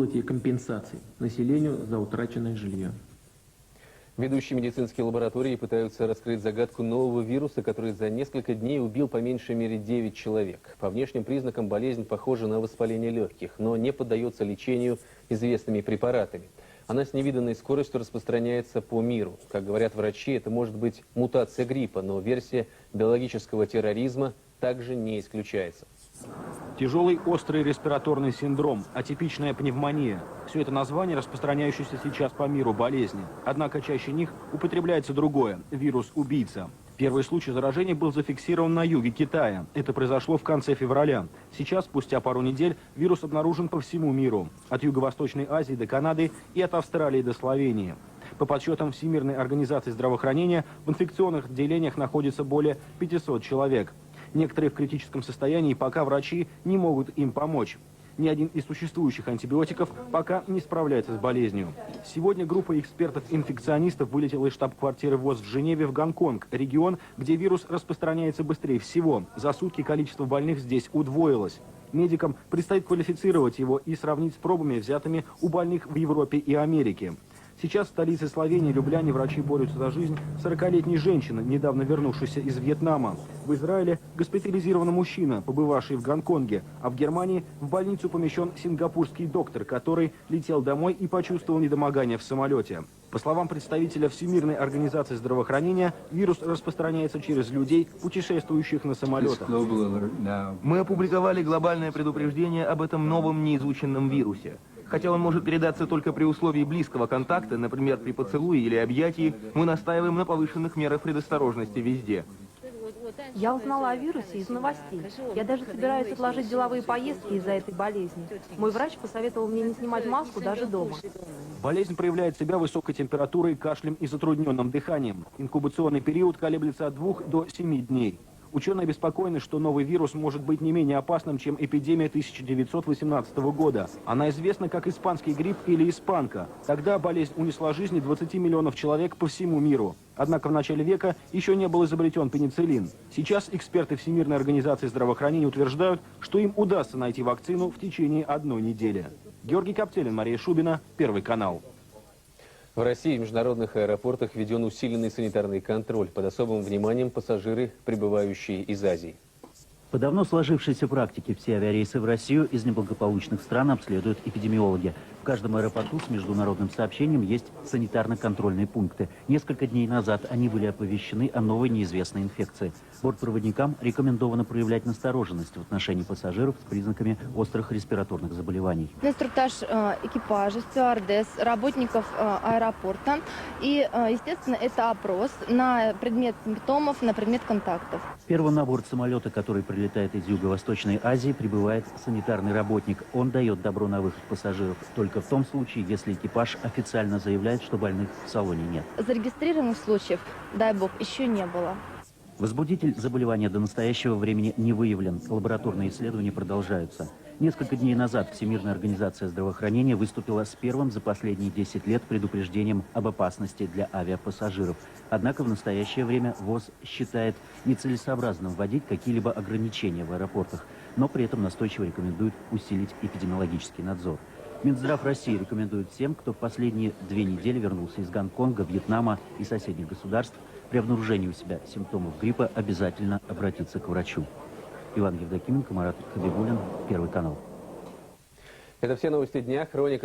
выплате компенсаций населению за утраченное жилье. Ведущие медицинские лаборатории пытаются раскрыть загадку нового вируса, который за несколько дней убил по меньшей мере 9 человек. По внешним признакам болезнь похожа на воспаление легких, но не поддается лечению известными препаратами. Она с невиданной скоростью распространяется по миру. Как говорят врачи, это может быть мутация гриппа, но версия биологического терроризма также не исключается. Тяжелый острый респираторный синдром, атипичная пневмония. Все это названия, распространяющиеся сейчас по миру болезни. Однако чаще них употребляется другое – вирус-убийца. Первый случай заражения был зафиксирован на юге Китая. Это произошло в конце февраля. Сейчас, спустя пару недель, вирус обнаружен по всему миру. От Юго-Восточной Азии до Канады и от Австралии до Словении. По подсчетам Всемирной организации здравоохранения, в инфекционных отделениях находится более 500 человек. Некоторые в критическом состоянии, пока врачи не могут им помочь. Ни один из существующих антибиотиков пока не справляется с болезнью. Сегодня группа экспертов-инфекционистов вылетела из штаб-квартиры ВОЗ в Женеве в Гонконг, регион, где вирус распространяется быстрее всего. За сутки количество больных здесь удвоилось. Медикам предстоит квалифицировать его и сравнить с пробами, взятыми у больных в Европе и Америке. Сейчас в столице Словении, Любляне, врачи борются за жизнь 40-летней женщины, недавно вернувшейся из Вьетнама. В Израиле госпитализирован мужчина, побывавший в Гонконге, а в Германии в больницу помещен сингапурский доктор, который летел домой и почувствовал недомогание в самолете. По словам представителя Всемирной организации здравоохранения, вирус распространяется через людей, путешествующих на самолетах. Мы опубликовали глобальное предупреждение об этом новом неизученном вирусе. Хотя он может передаться только при условии близкого контакта, например, при поцелуе или объятии, мы настаиваем на повышенных мерах предосторожности везде. Я узнала о вирусе из новостей. Я даже собираюсь отложить деловые поездки из-за этой болезни. Мой врач посоветовал мне не снимать маску даже дома. Болезнь проявляет себя высокой температурой, кашлем и затрудненным дыханием. Инкубационный период колеблется от 2 до 7 дней. Ученые обеспокоены, что новый вирус может быть не менее опасным, чем эпидемия 1918 года. Она известна как испанский грипп или испанка. Тогда болезнь унесла жизни 20 миллионов человек по всему миру. Однако в начале века еще не был изобретен пенициллин. Сейчас эксперты Всемирной организации здравоохранения утверждают, что им удастся найти вакцину в течение 1 недели. Георгий Коптелин, Мария Шубина, Первый канал. В России в международных аэропортах введен усиленный санитарный контроль. Под особым вниманием пассажиры, прибывающие из Азии. По давно сложившейся практике все авиарейсы в Россию из неблагополучных стран обследуют эпидемиологи. В каждом аэропорту с международным сообщением есть санитарно-контрольные пункты. Несколько дней назад они были оповещены о новой неизвестной инфекции. Бортпроводникам рекомендовано проявлять настороженность в отношении пассажиров с признаками острых респираторных заболеваний. Инструктаж экипажа, стюардесс, работников аэропорта. И, естественно, это опрос на предмет симптомов, на предмет контактов. Первым на борт самолета, который прилетает из Юго-Восточной Азии, прибывает санитарный работник. Он дает добро на выход пассажиров только в том случае, если экипаж официально заявляет, что больных в салоне нет. Зарегистрированных случаев, дай бог, еще не было. Возбудитель заболевания до настоящего времени не выявлен. Лабораторные исследования продолжаются. Несколько дней назад Всемирная организация здравоохранения выступила с первым за последние 10 лет предупреждением об опасности для авиапассажиров. Однако в настоящее время ВОЗ считает нецелесообразным вводить какие-либо ограничения в аэропортах, но при этом настойчиво рекомендует усилить эпидемиологический надзор. Минздрав России рекомендует всем, кто в последние 2 недели вернулся из Гонконга, Вьетнама и соседних государств, при обнаружении у себя симптомов гриппа обязательно обратиться к врачу. Иван Евдокименко, Марат Хабибуллин, Первый канал. Это все новости дня. Хроника